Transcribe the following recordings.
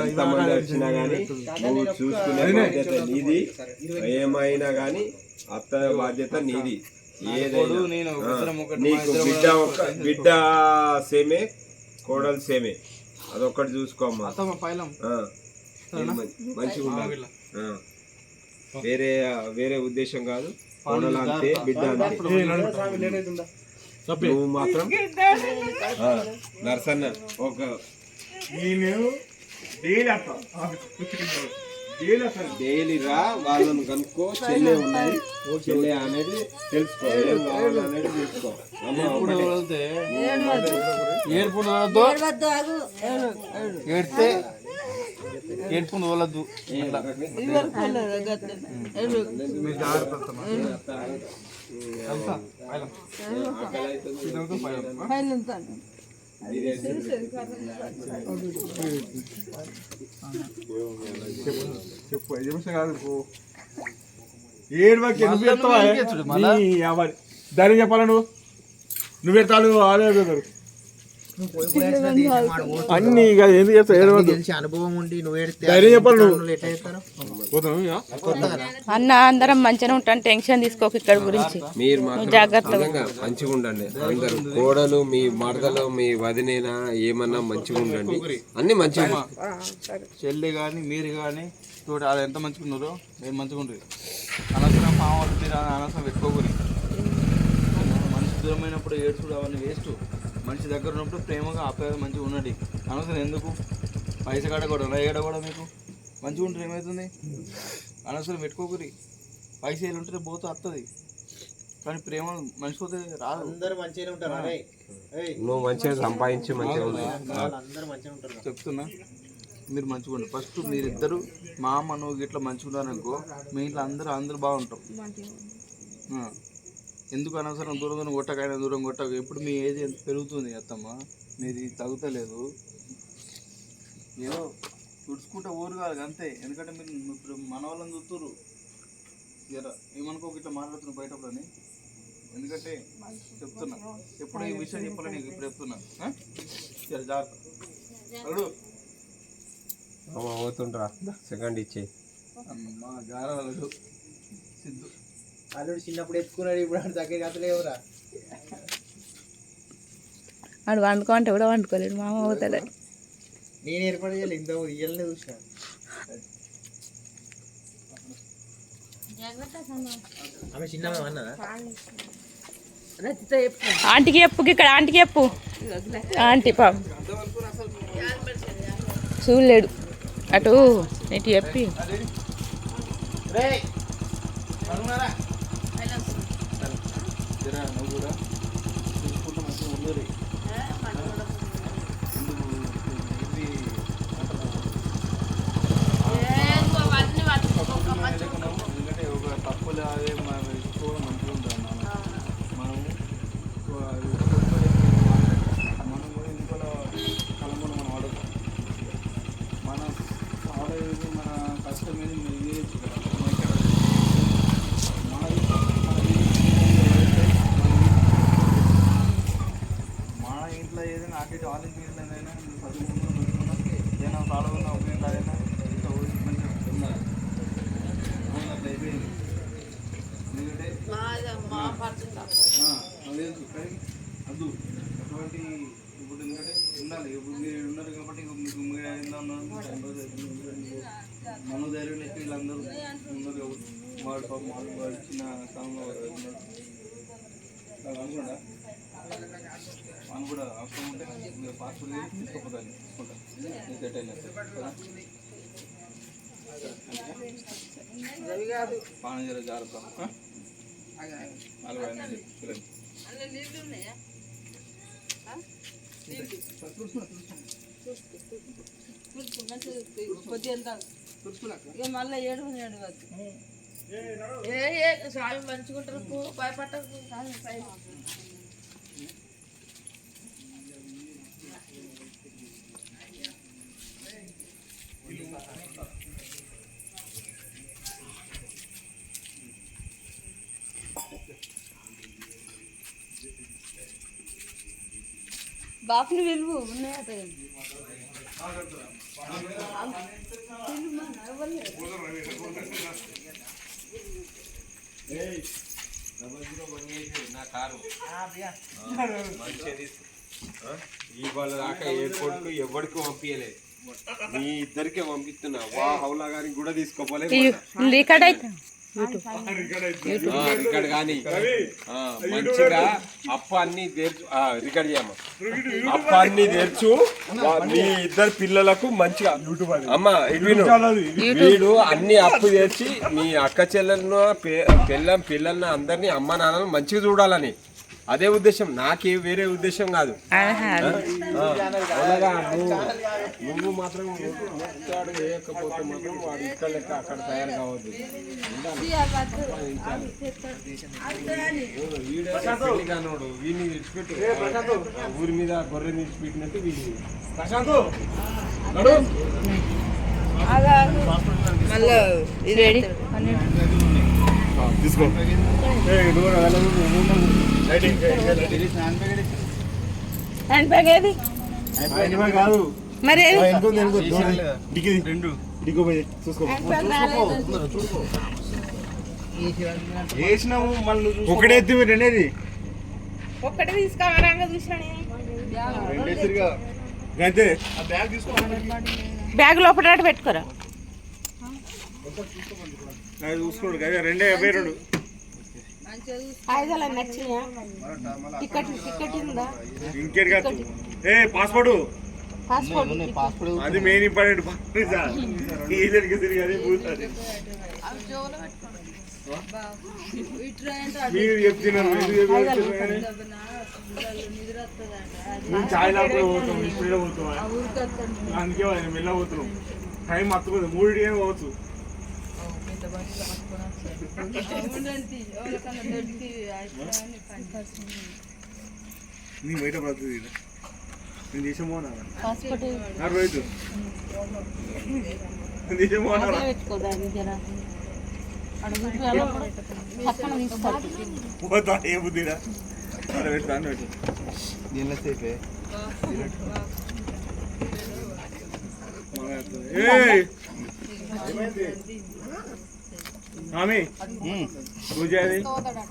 ఎంతమంది వచ్చినా గానీ నువ్వు చూసుకునే బాధ్యత నీది. ఏమైనా గానీ అత్త బాధ్యత నీది. ఏదైనా నీకు బిడ్డ సేమే, కోడలు సేమే, అదొక్కటి చూసుకోమ్మా. మంచిగా ఉండాలి. వేరే ఉద్దేశం కాదు. కోడలు అంతే, బిడ్డ అంతే. నువ్వు మాత్రం నర్సన్న ఒక డైలీ రా, వాళ్ళని కనుక్కో. చెల్లె ఉన్నది, చెల్లె అనేది తెలుసుకో, ఏం కావాలనేది తెలుసుకో. ఏడితే ఏడుపుని వదలద్దు. చెప్పు కాదు ఏడు ధైర్యం చెప్పాలా నువ్వు పెడతాడు అన్ని ఎందుకు చేస్తావు? అనుభవం ఉండి ధైర్యం చెప్పాలి నువ్వు. అన్న అందరం మంచిగా ఉంటాను, టెన్షన్ తీసుకోక ఇక్కడ గురించి. మీరు జాగ్రత్తగా మంచిగా ఉండండి అందరూ. కోడలు, మీ మరదలు, మీ వదినేనా ఏమన్నా మంచిగా ఉండండి. అన్ని మంచిగా. చెల్లి కానీ మీరు కానీ చూడ అది ఎంత మంచిగా ఉన్నారో మీరు మంచిగా ఉండరు. అనవసరం పాము మీరు అనవసరం పెట్టుకోకూరి. మనిషి దూరమైనప్పుడు ఏడ్చుడు అవన్నీ వేస్ట్. మనిషి దగ్గర ఉన్నప్పుడు ప్రేమగా ఆప్యాయంగా మంచిగా ఉండండి. అనవసరం ఎందుకు పైసా కాడ కూడా ఏడ కూడా మీకు మంచిగా ఉంటారు. ఏమవుతుంది? అనవసరం పెట్టుకోకూరి. పైసలు ఉంటే పోతే వస్తుంది, కానీ ప్రేమ మనిషి పోతే రాదు. అందరూ మంచిగా ఉంటారు. నువ్వు మంచిగా సంపాదించి మంచిగా చెప్తున్నా, మీరు మంచిగా ఉండండి. ఫస్ట్ మీరిద్దరు మా అమ్మ నువ్వు ఇట్లా మంచిగా ఉన్నారనుకో, మీ ఇంట్లో అందరూ బాగుంటాం. ఎందుకు అనవసరం దూరం కొట్టకైనా దూరం కొట్టక. ఎప్పుడు మీ ఏజ్ ఎంత పెరుగుతుంది అత్తమ్మ, మీది తగ్గుతలేదు. ఏదో తుడుచుకుంటే ఊరు కాదు అంతే. ఎందుకంటే మీరు ఇప్పుడు మన వాళ్ళని చూస్తున్నారు. ఏమనుకో ఇట్లా మాట్లాడుతున్నారు బయటప్పుడు అని. ఎందుకంటే చెప్తున్నా, ఎప్పుడు ఈ విషయం చెప్పాలని నీకు ఇప్పుడు చెప్తున్నా. సరే జాగ్రత్త. పోతుండ్రా, సెకండ్ ఇచ్చే మా గారాలు సిద్ధు అల్లుడు చిన్నప్పుడు ఎత్తుకున్నాడు, ఇప్పుడు ఆడు దగ్గర కథలేవురా. ఆడు వండుకో అంటే కూడా వండుకోలేడు, మామ అవుతాడు. నేను ఏర్పాటు చేయాలి, ఇంత ఇయ్యాలనే చూసిన. ఆమె చిన్న అన్నదా? ఆంటీకి చెప్పు, ఇక్కడ ఆంటీకి చెప్పు. ఆంటీ పాపం చూడలేడు, అటు ఇటు చెప్పి. నువ్వు కూడా చూసుకుంటూ మంచిగా ఉండరు. ఎందుకంటే ఒక తప్పులు అదే ఎక్కువ మంచిగా ఉంటుంది. మనం కూడా ఇంట్లో కలమూల మనం వాడతాం. మనం ఆడేది మన కష్టం మీద మీరు చేయొచ్చు కదా. మన ఇంట్లో ఏదైనా అటు ఇటు ఆలోచన ఏదైనా ఏదైనా కాలువన్నా ఉపయోగం ఏదైనా ఇంట్లో మంచిగా ఉన్నారు. అట్లా అయిపోయింది. ఎందుకంటే అద్దు అటువంటి ఇప్పుడు ఎందుకంటే ఉండాలి. ఇప్పుడు మీరు ఉన్నారు కాబట్టి మీకు మీరు ఎలా ఉన్నారు మనోధైర్యం లెక్క వీళ్ళందరూ ఉన్నారు కాబట్టి వాడు పాపం వాడు చిన్న స్థానంలో ఉన్నారు అనుకోండా. మనం కూడా అవసరం ఉంటే మీరు పాస్పోర్ట్ తీసుకోపోతాను తీసుకుంటాను సెట్ అయినా పాన జర జాగ్రత్త. 45 మళ్ళీ ఏడు స్వామి మంచుకుంటారు, భయపడతారు. బాపుని వెలుగు ఉన్నాయట. నా కారు ఇవాళ దాకా ఎయిర్పోర్ట్ ఎవరికి పంపించలేదు, మీ ఇద్దరికే పంపిస్తున్నా. వా హౌలా గారికి కూడా తీసుకోపోలేదు. రికార్డ్ అయితే రికార్డ్ కానీ మంచిగా అప్ప అన్ని తెర్చు, రికార్డ్ చేయమ్మా. అప్ప అన్ని తెర్చు మీ ఇద్దరు పిల్లలకు మంచిగా. అమ్మ వీడు అన్ని అప్పు తెచ్చి మీ అక్క చెల్లెలను పిల్లలను అందరినీ అమ్మ నాన్నను మంచిగా చూడాలని, అదే ఉద్దేశం, నాకే వేరే ఉద్దేశం కాదు. నువ్వు మాత్రం ముట్టాడు వేయకపోతే మాత్రం వాడు ఇక్కడ లెక్క అక్కడ తయారు కావద్దు. వీడినోడు వీడిని విడిచిపెట్టు, ఊరి మీద గొర్రెని విడిచిపెట్టినట్టు వీడిని తీసుకో. హ్యాండ్ బ్యాగ్ ఏది కాదు మరి వేసినాము మళ్ళీ ఒకటే ఎత్తి రెండేది ఒక్కటి తీసుకోవాలంగా చూసినా అంతే. బ్యాగ్ లోపల పెట్టుకోరా, చూసుకోండి కదా, 252 నచ్చినాయా? టికెట్ ఉందా? ఇంకేట్ కాదు. పాస్పోర్ట్ అది మెయిన్ ఇంపార్టెంట్. మీరు చెప్తున్నారు, మేము ఛాయ్ లాగా పోతాం, ఇప్పుడే పోతాం, అందుకే మెల్ల పోతున్నాం. టైం అత్తుకోదు, 3 పోవచ్చు. నీ బయట పడుతుంది, నేను దేశం పోనా రైతు దేశం పోనా పోతా. ఏ బుద్ధిరా పెట్టాను పెట్టు దీనిలో సేపే. ఆమె పూజ అది పోతారా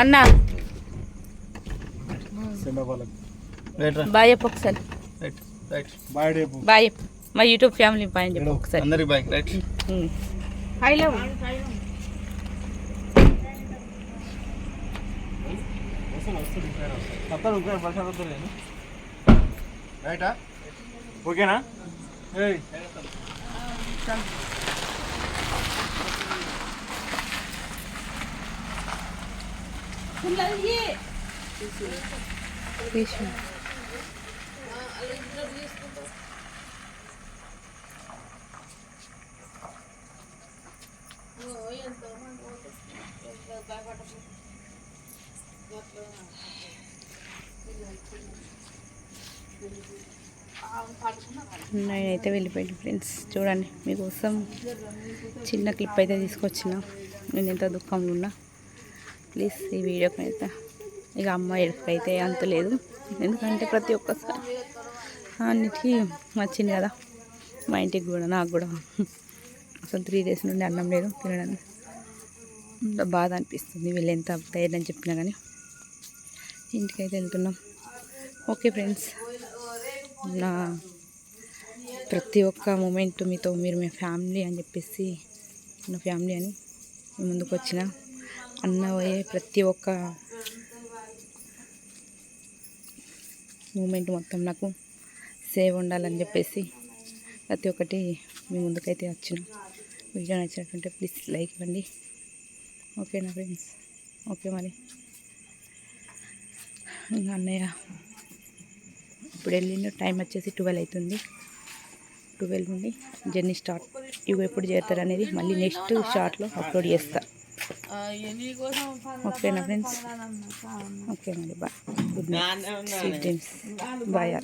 అన్నా బాయ్ చెప్పు ఒకసారి. బాయ్ మా యూట్యూబ్ ఫ్యామిలీ బాయ్ చెప్పు ఒకసారి. అందరికి బాయ్. రైట్ హాయ్ లేవు రైటా ఓకేనా? నేనైతే వెళ్ళిపోయాను ఫ్రెండ్స్. చూడండి మీకోసం చిన్న క్లిప్ అయితే తీసుకొచ్చిన. నేను ఎంత దుఃఖంలో ఉన్నా, ప్లీజ్ ఈ వీడియోకి అయితే ఇక అమ్మ ఎడుకైతే అంత లేదు, ఎందుకంటే ప్రతి ఒక్కసారి అన్నిటికీ వచ్చింది కదా. మా ఇంటికి కూడా నాకు కూడా అసలు 3 days నుండి అన్నం లేదు తినడానికి. అంత బాధ అనిపిస్తుంది. వీళ్ళు ఎంత ధైర్యం చెప్పినా కానీ ఇంటికైతే వెళ్తున్నాం. ఓకే ఫ్రెండ్స్, నా ప్రతి ఒక్క మూమెంట్ మీతో, మీరు మీ ఫ్యామిలీ అని చెప్పేసి నా ఫ్యామిలీ అని మీ ముందుకు వచ్చిన అన్నవయ్యే ప్రతి ఒక్క మూమెంట్ మొత్తం నాకు సేవ్ ఉండాలని చెప్పేసి ప్రతి ఒక్కటి మీ ముందుకైతే వచ్చిన. వీడియో నచ్చినట్టుంటే ప్లీజ్ లైక్ ఇవ్వండి. ఓకేనా ఫ్రెండ్స్? ఓకే మరి ఇంకా అన్నయ్య ఇప్పుడు వెళ్ళిన టైం వచ్చేసి 12 అవుతుంది. 12 నుండి జర్నీ స్టార్ట్. ఇవి ఎప్పుడు చేస్తారు అనేది మళ్ళీ నెక్స్ట్ షార్ట్లో అప్లోడ్ చేస్తా. ఓకేనా ఫ్రెండ్స్? ఓకే మరి bye, good night, sweet dreams, bye.